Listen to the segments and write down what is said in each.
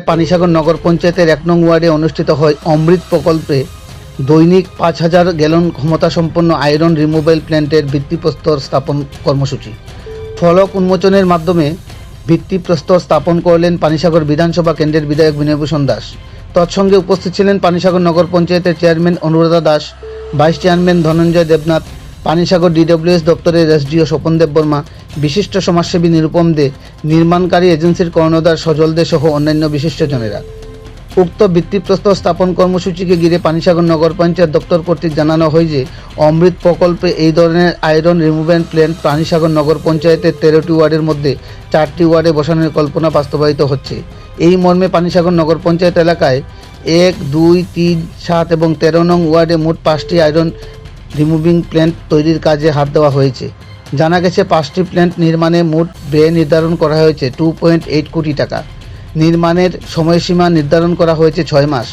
পানিসাগর নগর পঞ্চায়েতের ১ নং ওয়ার্ডে অনুষ্ঠিত হয় অমৃত প্রকল্পে দৈনিক ৫,০০০ গ্যালন ক্ষমতাসম্পন্ন আয়রন রিমুভাল প্ল্যান্টের ভিত্তিপ্রস্তর স্থাপন কর্মসূচি। ফলক উন্মোচনের মাধ্যমে ভিত্তিপ্রস্তর স্থাপন করলেন পানিসাগর বিধানসভা কেন্দ্রের বিধায়ক বিনয়ভূষণ দাস। তৎসঙ্গে উপস্থিত ছিলেন পানিসাগর নগর পঞ্চায়েতের chairman Anuradha Das, vice chairman Dhananjay Debnath, Panisagar DWS দপ্তরের এসডিও স্বপন দেববর্মা, বিশিষ্ট সমাজসেবী নিরুপম দে, নির্মাণকারী এজেন্সির কর্ণধার সজল দে সহ অন্যান্য বিশিষ্টজনেরা। উক্ত ভিত্তিপ্রস্তর স্থাপন কর্মসূচিকে ঘিরে পানিসাগর নগর পঞ্চায়েত দপ্তর কর্তৃক জানানো হয় যে অমৃত প্রকল্পে এই ধরনের আয়রন রিমুভাল প্ল্যান্ট পানিসাগর নগর পঞ্চায়েতের 13টি ওয়ার্ডের মধ্যে 4টি ওয়ার্ডে বসানোর কল্পনা বাস্তবায়িত হচ্ছে। এই মর্মে পানিসাগর নগর পঞ্চায়েত এলাকায় 1, 2, 3, 7 এবং 13 নং ওয়ার্ডে মোট 5টি আয়রন রিমুভিং প্ল্যান্ট তৈরির কাজে হাত দেওয়া হয়েছে। জানা গেছে 5টি প্ল্যান্ট নির্মাণে মোট ব্যয় নির্ধারণ করা হয়েছে 2.8 কোটি টাকা। নির্মাণের সময়সীমা নির্ধারণ করা হয়েছে 6 মাস।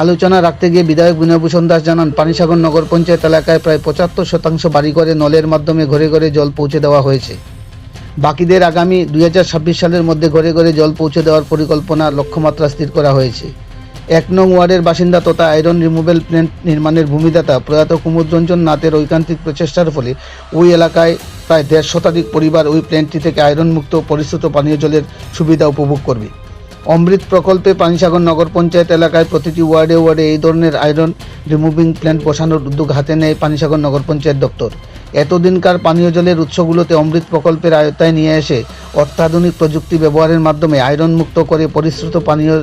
আলোচনা রাখতে গিয়ে বিধায়ক বিনয়ভূষণ দাস জানান, পানিসাগর নগর পঞ্চায়েত এলাকায় প্রায় 75% বাড়িঘরে নলের মাধ্যমে ঘরে ঘরে জল পৌঁছে দেওয়া হয়েছে। বাকিদের আগামী 2026 সালের মধ্যে ঘরে ঘরে জল পৌঁছে দেওয়ার পরিকল্পনা লক্ষ্যমাত্রা স্থির করা হয়েছে। 1 নং ওয়ার্ডের বাসিন্দা তথা আয়রন রিমুভাল প্ল্যান্ট নির্মাণের ভূমিদাতা প্রয়াত কুমুদরঞ্জন নাথের ঐকান্তিক প্রচেষ্টার ফলে ওই এলাকায় প্রায় 1.5 শতাধিক পরিবার ওই প্ল্যান্টটি থেকে আয়রন মুক্ত পরিশ্রুত পানীয় জলের সুবিধা উপভোগ করবে। অমৃত প্রকল্পে পানিসাগর নগর পঞ্চায়েত এলাকায় প্রতিটি ওয়ার্ডে ওয়ার্ডে এই ধরনের আয়রন রিমুভিং প্ল্যান্ট বসানোর উদ্যোগ হাতে নেয় পানিসাগর নগর পঞ্চায়েত দপ্তর। এতদিনকার পানীয় জলের উৎসগুলোতে অমৃত প্রকল্পের আয়ত্তায় নিয়ে এসে অত্যাধুনিক প্রযুক্তি ব্যবহারের মাধ্যমে আয়রন মুক্ত করে পরিশ্রুত পানীয়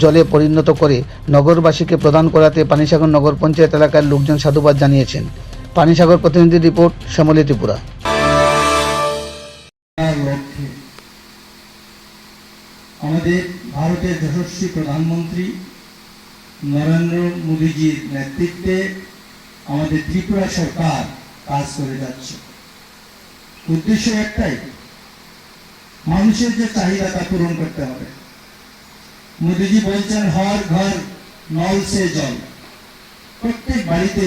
জলে পরিণত করে নগরবাসীকে প্রদান করাতে পানিসাগর নগর পঞ্চায়েত এলাকার লোকজন সাধুবাদ জানিয়েছেন। পানিসাগর প্রতিনিধি রিপোর্ট, শ্যামলী ত্রিপুরা। আমাদের ভারতের যশস্বী প্রধানমন্ত্রী নরেন্দ্র মোদীজির নেতৃত্বে আমাদের ত্রিপুরা সরকার কাজ করে যাচ্ছে। উদ্দেশ্য একটাই, মানুষের যে চাহিদা তা পূরণ করতে হবে। মোদীজি বলছেন হর ঘর নল সে জল, প্রত্যেক বাড়িতে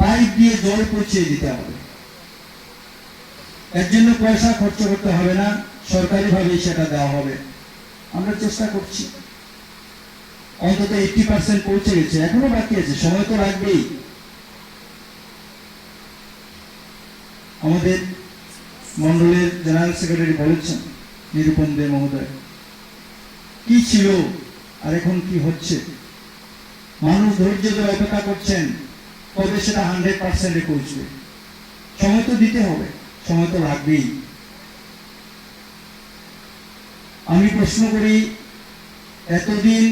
পাইপ দিয়ে জল পৌঁছে দিতে হবে। এর জন্য পয়সা খরচ করতে হবে না, সরকারিভাবে সেটা দেওয়া হবে। আমরা চেষ্টা করছি, অন্তত 80% পৌঁছে গেছে, এখনো বাকি আছে, সময় তো লাগবেই। আমাদের মন্ডলের জেনারেল সেক্রেটারি বলেছেন নিরুপম দে মহোদয়, কি ছিল আর এখন কি হচ্ছে। মানুষ ধৈর্য ধরে অপেক্ষা করছেন, তবে সেটা 100% পৌঁছবে। সময় তো দিতে হবে, সময় তো লাগবেই। আমি প্রশ্ন করি, এতদিন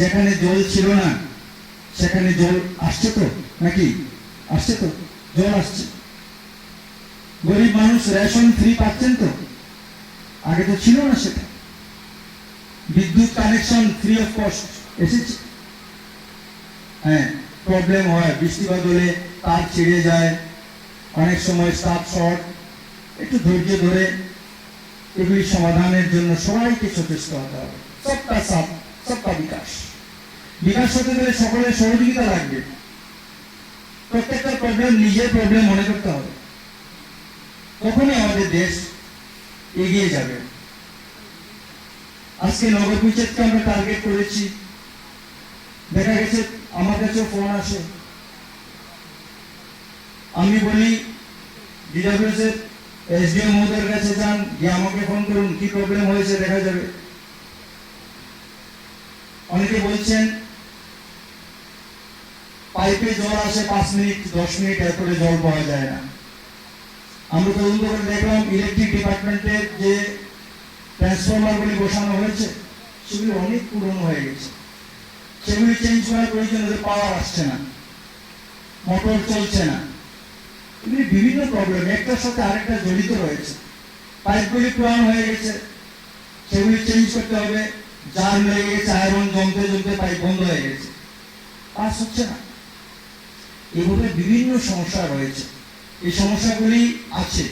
যেখানে জল ছিল না সেখানে জল আসছে তো, নাকি আসছে তো? জল আসছে। গরিব মানুষ রেশন ফ্রি পাচ্ছেন তো? আগে তো ছিল না সেটা। বিদ্যুৎ কানেকশন ফ্রি অফ কস্ট এসেছে। হ্যাঁ, প্রবলেম হয়, বৃষ্টিপাত হলে তার ছিঁড়ে যায়, অনেক সময় স্টাফ শর্ট। একটু ধৈর্য ধরে এগুলি সমাধানের জন্য সবাইকে সচেষ্ট হতে হবে। সবকা সাথ সবকা বিকাশ। বিকাশ হতে গেলে সকলের সহযোগিতা লাগবে। প্রত্যেকটা প্রবলেম নিজের প্রবলেম মনে করতে হবে, তখনই আমাদের দেশ এগিয়ে যাবে। আজকে নগর পঞ্চায়েতকে আমরা টার্গেট করেছি। দেখা গেছে আমার কাছে ফোন আসে, আমি বলি ডিডব্লিউএস এর এসডিও মহোদয়ের কাছে যান, গিয়ে আমাকে ফোন করুন, কি প্রবলেম হয়েছে দেখা যাবে। অনেকে বলছেন পাইপে জল আসে 5 মিনিট 10 মিনিট, এরপরে জল পাওয়া যায় না। আমরা তদন্ত করে দেখলাম ইলেকট্রিক ডিপার্টমেন্টের যে ট্রান্সফরমারগুলি বসানো হয়েছে সেগুলি অনেক পুরনো হয়ে গেছে, সেগুলি চেঞ্জ করার প্রয়োজন, পাওয়ার আসছে না, মোটর চলছে না। এগুলি বিভিন্ন প্রবলেম, একটার সাথে আরেকটা জড়িত রয়েছে। পাইপগুলি পুরানো হয়ে গেছে, সেগুলি চেঞ্জ করতে হবে। জাম লেগে গেছে, আয়রন জমতে জমতে পাইপ বন্ধ হয়ে গেছে, পাস হচ্ছে না। এভাবে বিভিন্ন সমস্যা রয়েছে। এই সমস্যাগুলি আছে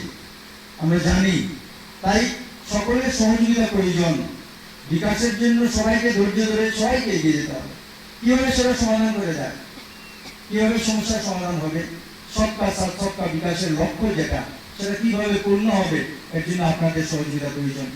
আমরা জানি, তাই সকলের সহযোগিতা প্রয়োজন। বিকাশের জন্য সবাইকে ধৈর্য ধরে সবাইকে এগিয়ে যেতে হবে। কিভাবে সেটা সমাধান করে যায়, কিভাবে সমস্যার সমাধান হবে, সবকা সাথ সবকা বিকাশের লক্ষ্য যেটা, সেটা কিভাবে পূর্ণ হবে, এর জন্য আপনাদের সহযোগিতা প্রয়োজন।